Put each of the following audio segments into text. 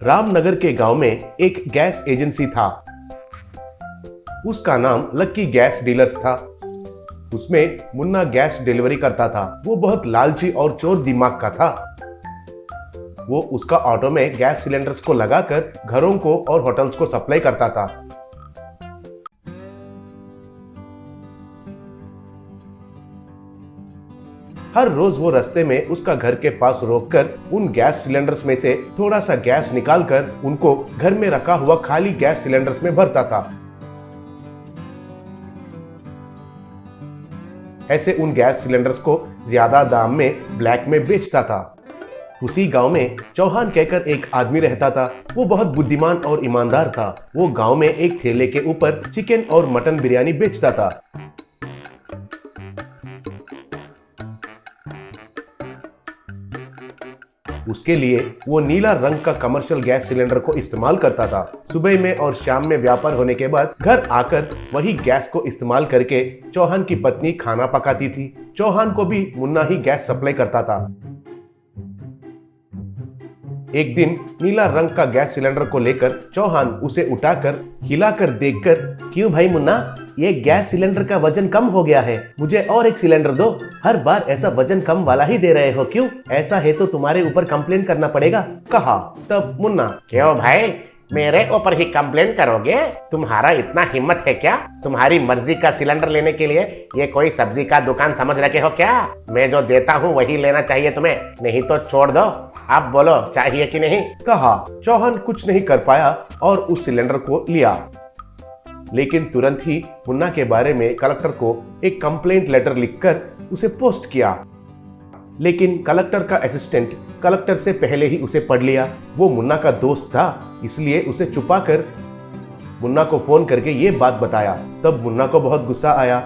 रामनगर के गांव में एक गैस एजेंसी था। उसका नाम लक्की गैस डीलर्स था। उसमें मुन्ना गैस डिलीवरी करता था। वो बहुत लालची और चोर दिमाग का था। वो उसका ऑटो में गैस सिलेंडर्स को लगाकर घरों को और होटल्स को सप्लाई करता था। हर रोज वो रास्ते में उसका घर के पास रोककर उन गैस सिलेंडर्स में से थोड़ा सा गैस निकालकर उनको घर में रखा हुआ खाली गैस सिलेंडर्स में भरता था। ऐसे उन गैस सिलेंडर्स को ज्यादा दाम में ब्लैक में बेचता था। उसी गांव में चौहान कहकर एक आदमी रहता था। वो बहुत बुद्धिमान और ईमानदार था। वो गांव में एक ठेले के ऊपर चिकन और मटन बिरयानी बेचता था। उसके लिए वो नीला रंग का कमर्शियल गैस सिलेंडर को इस्तेमाल करता था। सुबह में और शाम में व्यापार होने के बाद घर आकर वही गैस को इस्तेमाल करके चौहान की पत्नी खाना पकाती थी। चौहान को भी मुन्ना ही गैस सप्लाई करता था। एक दिन नीला रंग का गैस सिलेंडर को लेकर चौहान उसे उठाकर हिलाकर देखकर, क्यों भाई मुन्ना, ये गैस सिलेंडर का वजन कम हो गया है, मुझे और एक सिलेंडर दो। हर बार ऐसा वजन कम वाला ही दे रहे हो, क्यों? ऐसा है तो तुम्हारे ऊपर कंप्लेन करना पड़ेगा, कहा। तब मुन्ना, क्यों भाई, मेरे ऊपर ही कंप्लेन करोगे? तुम्हारा इतना हिम्मत है क्या? तुम्हारी मर्जी का सिलेंडर लेने के लिए ये कोई सब्जी का दुकान समझ रखे हो क्या? मैं जो देता हूँ वही लेना चाहिए तुम्हें, नहीं तो छोड़ दो। अब बोलो, चाहिए कि नहीं, कहा। चौहान कुछ नहीं कर पाया और उस सिलेंडर को लिया। लेकिन तुरंत ही मुन्ना के बारे में कलेक्टर को एक कंप्लेंट लेटर लिखकर उसे पोस्ट किया। लेकिन कलेक्टर का असिस्टेंट कलेक्टर से पहले ही उसे पढ़ लिया। वो मुन्ना का दोस्त था, इसलिए उसे छुपाकर मुन्ना को फोन करके ये बात बताया। तब मुन्ना को बहुत गुस्सा आया।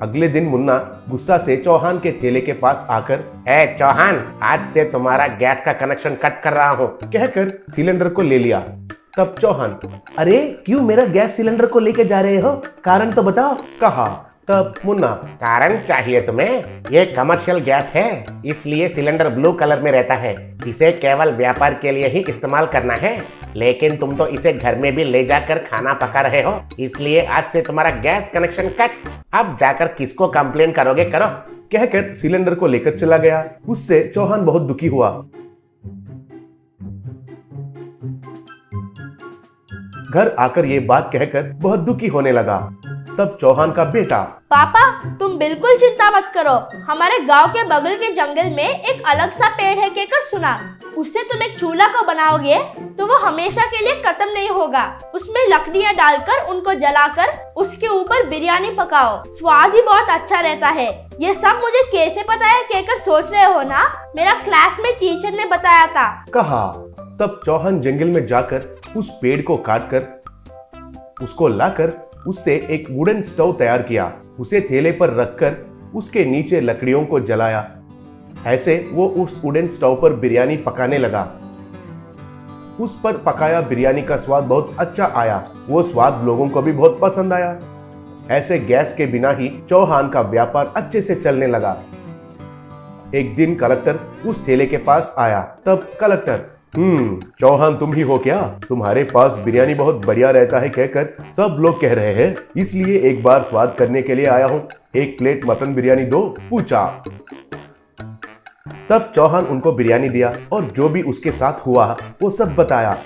अगले दिन मुन्ना गुस्सा से चौहान के ठेले के पास आकर, ए चौहान, आज से तुम्हारा गैस का कनेक्शन कट कर रहा हूँ, कहकर सिलेंडर को ले लिया। तब चौहान, अरे क्यों मेरा गैस सिलेंडर को लेके जा रहे हो, कारण तो बताओ, कहा। तब मुन्ना, कारण चाहिए तुम्हें? ये कमर्शियल गैस है, इसलिए सिलेंडर ब्लू कलर में रहता है। इसे केवल व्यापार के लिए ही इस्तेमाल करना है, लेकिन तुम तो इसे घर में भी ले जाकर खाना पका रहे हो, इसलिए आज से तुम्हारा गैस कनेक्शन कट। अब जाकर किसको कंप्लेन करोगे, करो, कहकर सिलेंडर को लेकर चला गया। उससे चौहान बहुत दुखी हुआ। घर आकर ये बात कहकर बहुत दुखी होने लगा। तब चौहान का बेटा, पापा तुम बिल्कुल चिंता मत करो, हमारे गांव के बगल के जंगल में एक अलग सा पेड़ है कहकर सुना। उससे तुम एक चूल्हा को बनाओगे तो वो हमेशा के लिए खत्म नहीं होगा। उसमें लकड़ियां डालकर उनको जलाकर उसके ऊपर बिरयानी पकाओ, स्वाद ही बहुत अच्छा रहता है। ये सब मुझे कैसे पता है कहकर सोच रहे हो ना? मेरा क्लास में टीचर ने बताया था, कहा। तब चौहान जंगल में जाकर उस पेड़ को काटकर उसको लाकर उससे एक वुडन स्टोव तैयार किया। उसे थैले पर रखकर उसके नीचे लकड़ियों को जलाया। ऐसे वो उस वुडन स्टोव पर बिरयानी पकाने लगा। उस पर पकाया बिरयानी का स्वाद बहुत अच्छा आया। वो स्वाद लोगों को भी बहुत पसंद आया। ऐसे गैस के बिना ही चौहान का व्यापार अच्छे से चलने लगा। एक दिन कलेक्टर उस ठेले के पास आया। तब कलेक्टर, चौहान तुम ही हो क्या? तुम्हारे पास बिरयानी बहुत बढ़िया रहता है कहकर सब लोग कह रहे हैं, इसलिए एक बार स्वाद करने के लिए आया हूँ। एक प्लेट मटन बिरयानी दो, पूछा। तब चौहान उनको बिरयानी दिया और जो भी उसके साथ हुआ वो सब बताया।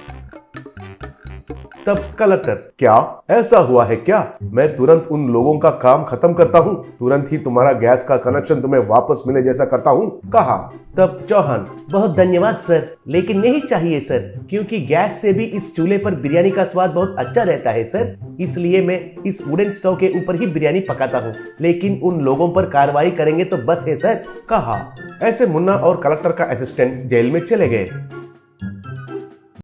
तब कलेक्टर, क्या ऐसा हुआ है क्या? मैं तुरंत उन लोगों का काम खत्म करता हूँ, तुरंत ही तुम्हारा गैस का कनेक्शन तुम्हें वापस मिले जैसा करता हूँ, कहा। तब चौहान, बहुत धन्यवाद सर, लेकिन नहीं चाहिए सर, क्योंकि गैस से भी इस चूल्हे पर बिरयानी का स्वाद बहुत अच्छा रहता है सर, इसलिए मैं इस वुडन स्टोव के ऊपर ही बिरयानी पकाता हूँ, लेकिन उन लोगों पर कार्रवाई करेंगे तो बस है सर, कहा। ऐसे मुन्ना और कलेक्टर का असिस्टेंट जेल में चले गए।